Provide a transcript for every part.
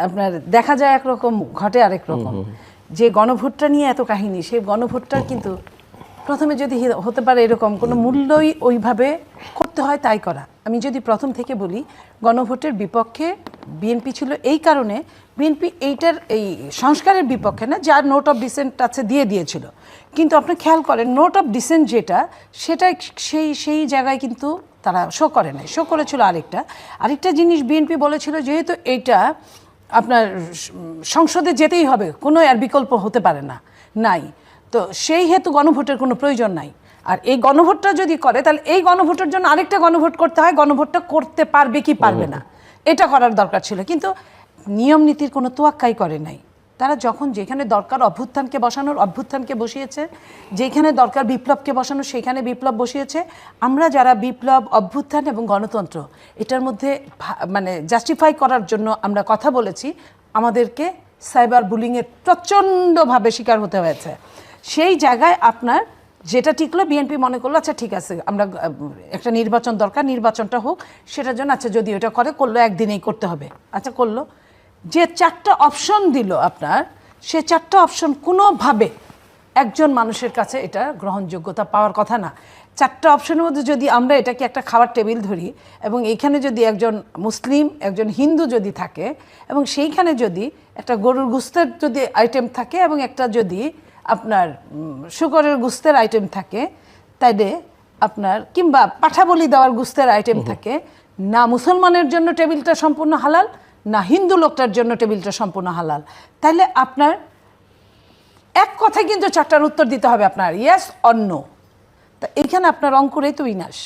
আপনার দেখা যায় একরকম, ঘটে আরেক রকম। যে গণভোটটা নিয়ে এত কাহিনী, সেই গণভোটটার কিন্তু প্রথমে যদি হতে পারে এরকম কোনো মূল্যই ওইভাবে করতে হয় তাই করা। আমি যদি প্রথম থেকে বলি, গণভোটের বিপক্ষে বিএনপি ছিল এই কারণে, বিএনপি এইটার এই সংস্কারের বিপক্ষে না, যার নোট অফ ডিসেন্ট আছে দিয়ে দিয়েছিল। কিন্তু আপনি খেয়াল করেন নোট অফ ডিসেন্ট যেটা, সেটা সেই জায়গায় কিন্তু তারা শো করে নাই, শো করেছিল আরেকটা জিনিস। বিএনপি বলেছিল যেহেতু এইটা আপনার সংসদে যেতেই হবে, কোনো আর বিকল্প হতে পারে না, নাই, তো সেই হেতু গণভোটের কোনো প্রয়োজন নাই। আর এই গণভোটটা যদি করে, তাহলে এই গণভোটের জন্য আরেকটা গণভোট করতে হয়, গণভোটটা করতে পারবে কি পারবে না এটা করার দরকার ছিল। কিন্তু নিয়ম নীতির কোনো তোয়াক্কাই করে নাই। তারা যখন যেখানে দরকার অভ্যুত্থানকে বসানোর অভ্যুত্থানকে বসিয়েছে, যেখানে দরকার বিপ্লবকে বসানোর সেখানে বিপ্লব বসিয়েছে। আমরা যারা বিপ্লব, অভ্যুত্থান এবং গণতন্ত্র এটার মধ্যে মানে জাস্টিফাই করার জন্য আমরা কথা বলেছি, আমাদেরকে সাইবার বুলিংয়ের প্রচণ্ডভাবে শিকার হতে হয়েছে। সেই জায়গায় আপনার যেটা টিকলো, বিএনপি মনে করলো আচ্ছা ঠিক আছে, আমরা একটা নির্বাচন দরকার, নির্বাচনটা হোক, সেটার জন্য আচ্ছা যদি ওটা করলো একদিনেই করতে হবে, আচ্ছা করলো। যে 4টা অপশন দিল আপনার, সে 4টা অপশন কোনোভাবে একজন মানুষের কাছে এটা গ্রহণযোগ্যতা পাওয়ার কথা না। 4টা অপশনের মধ্যে যদি আমরা এটাকে একটা খাবার টেবিল ধরি, এবং এইখানে যদি একজন মুসলিম, একজন হিন্দু যদি থাকে, এবং সেইখানে যদি একটা গরুর গোস্তের যদি আইটেম থাকে, এবং একটা যদি আপনার শুকরের গোস্তের আইটেম থাকে, তাইলে আপনার কিংবা পাঠা বলি দেওয়ার গোস্তের আইটেম থাকে, না মুসলমানের জন্য টেবিলটা সম্পূর্ণ হালাল, না হিন্দু লোকটার জন্য টেবিলটা সম্পূর্ণ হালাল, তাহলে আপনার এক কথায় কিন্তু 4টার উত্তর দিতে হবে আপনার, ইয়েস অর নো। তা এইখানে আপনার অঙ্কুরেই তো বিনাশ।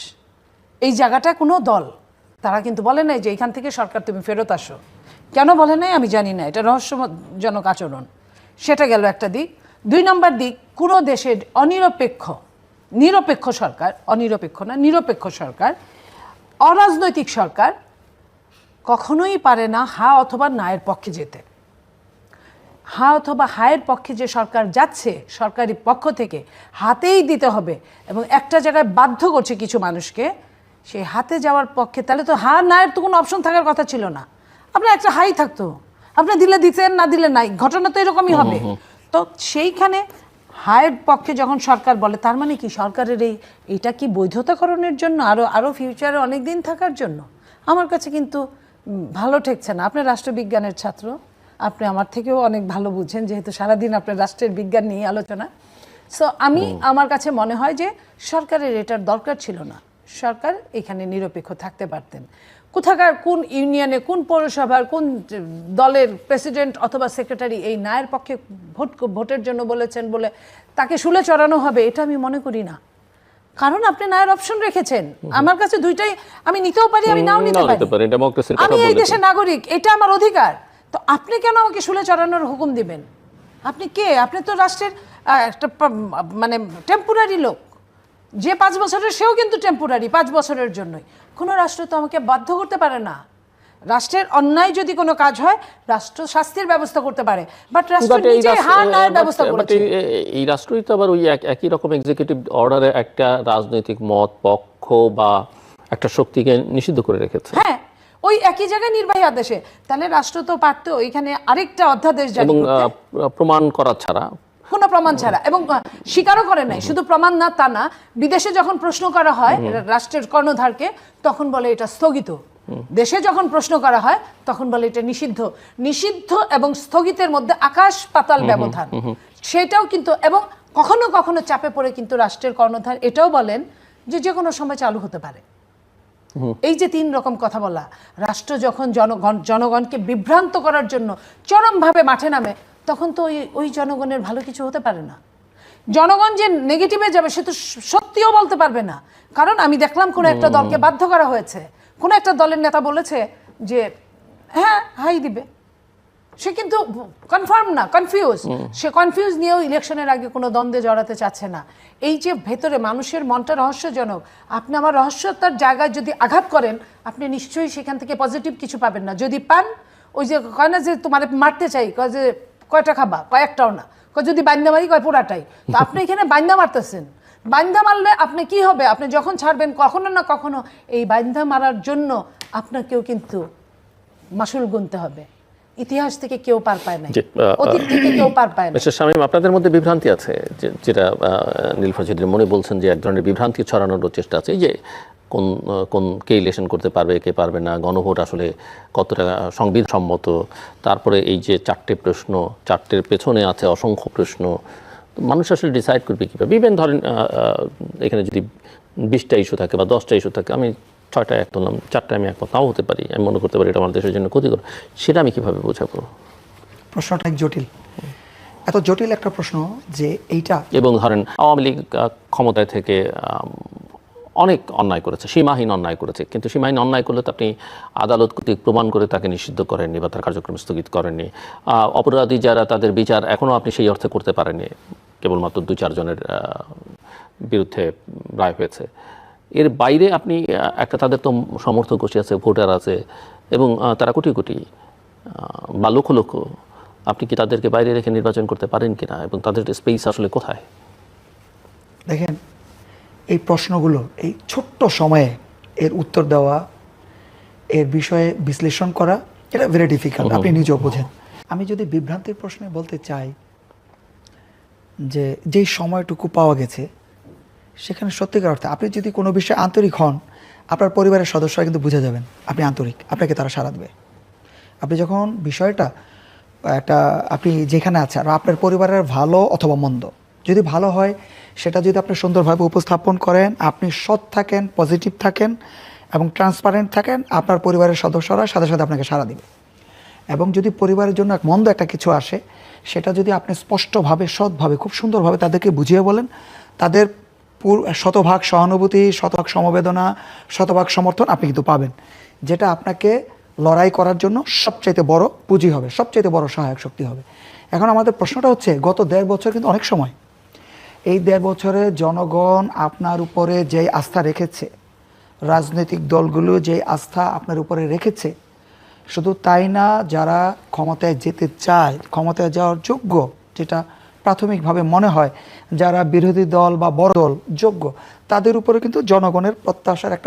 এই জায়গাটা কোনো দল তারা কিন্তু বলে নাই যে এইখান থেকে সরকার তুমি ফেরত আসো। কেন বলে নাই আমি জানি না, এটা রহস্যজনক আচরণ। সেটা গেল একটা দিক। 2 নম্বর দিক, কোনো দেশের নিরপেক্ষ সরকার, অনিরপেক্ষ না, নিরপেক্ষ সরকার, অরাজনৈতিক সরকার কখনোই পারে না হা অথবা নায়ের পক্ষে যেতে। হা অথবা হায়ের পক্ষে যে সরকার যাচ্ছে, সরকারি পক্ষ থেকে হাতেই দিতে হবে, এবং একটা জায়গায় বাধ্য করছে কিছু মানুষকে সেই হাতে যাওয়ার পক্ষে, তাহলে তো হা নায়ের তো কোনো অপশন থাকার কথা ছিল না। আপনার একটা হাই থাকতো, আপনি দিলে দিতেন, না দিলে নাই, ঘটনা তো এরকমই হবে। তো সেইখানে হায়ের পক্ষে যখন সরকার বলে, তার মানে কি সরকারের এইটা কি বৈধতাকরণের জন্য, আরও ফিউচারে অনেক দিন থাকার জন্য? আমার কাছে কিন্তু ভালো ঠেকছে না। আপনি রাষ্ট্রবিজ্ঞানের ছাত্র, আপনি আমার থেকেও অনেক ভালো বুঝেন, যেহেতু সারাদিন আপনার রাষ্ট্রের বিজ্ঞান নিয়ে আলোচনা। সো আমার কাছে মনে হয় যে সরকারের এটার দরকার ছিল না। সরকার এখানে নিরপেক্ষ থাকতে পারতেন। কোথাকার কোন ইউনিয়নে, কোন পৌরসভার, কোন দলের প্রেসিডেন্ট অথবা সেক্রেটারি এই নায়ের পক্ষে ভোটের জন্য বলেছেন বলে তাকে শুলে চড়ানো হবে, এটা আমি মনে করি না। কারণ আপনি নায়ের অপশন রেখেছেন। আমার কাছে দুইটাই, আমি নিতেও পারি, আমি নাও নিতে পারি। আমি এই দেশের নাগরিক, এটা আমার অধিকার। তো আপনি কেন আমাকে শুলে চড়ানোর হুকুম দিবেন? আপনি কে? আপনি তো রাষ্ট্রের একটা মানে টেম্পোরারি লোক। যে 5 বছরের, সেও কিন্তু টেম্পোরারি, 5 বছরের জন্যই। কোনো রাষ্ট্র তো আমাকে বাধ্য করতে পারে না। রাষ্ট্রের অন্যায় যদি কোনো কাজ হয়, রাষ্ট্র শাস্তির ব্যবস্থা করতে পারে, বাট রাষ্ট্র নিজে হার নায়ের ব্যবস্থা করেছে। এই রাষ্ট্রই তো আবার ওই একই রকম এক্সিকিউটিভ অর্ডারে একটা রাজনৈতিক মত, পক্ষ বা একটা শক্তিকে নিষিদ্ধ করে রেখেছে। হ্যাঁ, ওই একই জায়গায় নির্বাহী আদেশে। তাহলে রাষ্ট্র তো পারতো এখানে আরেকটা অধ্যাদেশ জারি করতে, এবং প্রমাণ করা ছাড়া, কোনো প্রমাণ ছাড়া, এবং স্বীকারও করে নাই। শুধু প্রমাণ না তা না, বিদেশে যখন প্রশ্ন করা হয় রাষ্ট্রের কর্ণধারকে, তখন বলে এটা স্থগিত। দেশে যখন প্রশ্ন করা হয় তখন বলে এটা নিষিদ্ধ। নিষিদ্ধ এবং স্থগিতের মধ্যে আকাশ পাতাল ব্যবধান। সেটাও কিন্তু, এবং কখনো কখনো চাপে পড়ে কিন্তু রাষ্ট্রের কর্ণধার এটাও বলেন যে কোনো সময় চালু হতে পারে। এই যে 3 রকম কথা বলা, রাষ্ট্র যখন জনগণকে বিভ্রান্ত করার জন্য চরমভাবে মাঠে নামে, তখন তো ওই জনগণের ভালো কিছু হতে পারে না। জনগণ যে নেগেটিভে যাবে সে তো সত্যিও বলতে পারবে না। কারণ আমি দেখলাম কোনো একটা দলকে বাধ্য করা হয়েছে, কোনো একটা দলের নেতা বলেছে যে হ্যাঁ হাই দিবে, সে কিন্তু কনফার্ম না, কনফিউজ। সে কনফিউজ নিয়েও ইলেকশনের আগে কোনো দ্বন্দ্বে জড়াতে চাচ্ছে না। এই যে ভেতরে মানুষের মনটা রহস্যজনক। আপনি আমার রহস্যতার জায়গায় যদি আঘাত করেন, আপনি নিশ্চয়ই সেখান থেকে পজিটিভ কিছু পাবেন না। যদি পান, ওই যে কয় না যে তোমার মারতে চাই, কয় যে কয়টা খাবা, কয়েকটাও না, কয় যদি বান্দা মারি, কয় পুরাটাই। তো আপনি এখানে বান্দা মারতেছেন। বান্দা মারলে আপনি কি হবে? আপনি যখন ছাড়বেন, কখনো না কখনো এই বান্দা মারার জন্য আপনাকেও কিন্তু মাসুল গুনতে হবে। ইতিহাস থেকে কেউ পার পায় না, জি, অতীত থেকে কেউ পার পায় না। মিস্টার শামীম, আপনাদের মধ্যে বিভ্রান্তি আছে, যেটা নীলুফার চৌধুরী মনে বলছেন, যে এক ধরনের বিভ্রান্তি ছড়ানোর চেষ্টা আছে, এই যে কোন কে ইলেকশন করতে পারবে, কে পারবে না, গণভোট আসলে কতটা সংবিধান সম্মত, তারপরে এই যে 4টে প্রশ্ন, 4টের পেছনে আছে অসংখ্য প্রশ্ন, মানুষ আসলে ডিসাইড করবে কীভাবে? ইভেন ধরেন এখানে যদি 20টা ইস্যু থাকে বা 10টা ইস্যু থাকে, আমি 6টা এক ধরলাম, 4টা আমি একমত নাও হতে পারি, আমি মনে করতে পারি এটা আমার দেশের জন্য ক্ষতিকর, সেটা আমি কীভাবে বোঝাবো? প্রশ্নটা এক জটিল, এত জটিল একটা প্রশ্ন যে এইটা। এবং ধরেন আওয়ামী লীগ ক্ষমতায় থেকে অনেক অন্যায় করেছে, সীমাহীন অন্যায় করেছে, কিন্তু সীমাহীন অন্যায় করলে তো আপনি আদালত কর্তৃক প্রমাণ করে তাকে নিষিদ্ধ করেননি বা তার কার্যক্রম স্থগিত করেননি। অপরাধী যারা, তাদের বিচার এখনও আপনি সেই অর্থে করতে পারেননি, কেবলমাত্র 2-4 জনের বিরুদ্ধে রায় হয়েছে। এর বাইরে আপনি একটা, তাদের তো সমর্থক গোষ্ঠী আছে, ভোটার আছে, এবং তারা কোটি কোটি বা লক্ষ লক্ষ, আপনি কি তাদেরকে বাইরে রেখে নির্বাচন করতে পারেন কিনা, এবং তাদের স্পেস আসলে কোথায়? দেখেন, এই প্রশ্নগুলো এই ছোট্ট সময়ে এর উত্তর দেওয়া, এর বিষয়ে বিশ্লেষণ করা, এটা ভেরি ডিফিকাল্ট, আপনি নিজেও বোঝেন। আমি যদি বিভ্রান্তির প্রশ্নে বলতে চাই যে যেই সময়টুকু পাওয়া গেছে সেখানে সত্যিকার অর্থে আপনি যদি কোনো বিষয়ে আন্তরিক হন, আপনার পরিবারের সদস্যরা কিন্তু বুঝে যাবেন আপনি আন্তরিক, আপনাকে তারা সাড়া দেবে। আপনি যখন বিষয়টা একটা, আপনি যেখানে আছেন আর আপনার পরিবারের ভালো অথবা মন্দ, যদি ভালো হয় সেটা যদি আপনি সুন্দরভাবে উপস্থাপন করেন, আপনি সৎ থাকেন, পজিটিভ থাকেন এবং ট্রান্সপারেন্ট থাকেন, আপনার পরিবারের সদস্যরা সাথে সাথে আপনাকে সাড়া দেবে। এবং যদি পরিবারের জন্য এক মন্দ একটা কিছু আসে, সেটা যদি আপনি স্পষ্টভাবে, সৎভাবে, খুব সুন্দরভাবে তাদেরকে বুঝিয়ে বলেন, তাদের শতভাগ সহানুভূতি, শতভাগ সমবেদনা, শতভাগ সমর্থন আপনি কিন্তু পাবেন, যেটা আপনাকে লড়াই করার জন্য সবচাইতে বড় পুঁজি হবে, সবচাইতে বড় সহায়ক শক্তি হবে। এখন আমাদের প্রশ্নটা হচ্ছে, গত 1.5 বছর কিন্তু অনেক সময়, এই 1.5 বছরে জনগণ আপনার উপরে যে আস্থা রেখেছে, রাজনৈতিক দলগুলো যে আস্থা আপনার উপরে রেখেছে, শুধু তাই না, যারা ক্ষমতায় যেতে চায়, ক্ষমতায় যাওয়ার যোগ্য, যেটা প্রাথমিকভাবে মনে হয় যারা বিরোধী দল বা বড় দল যোগ্য, তাদের উপরে কিন্তু জনগণের প্রত্যাশার একটা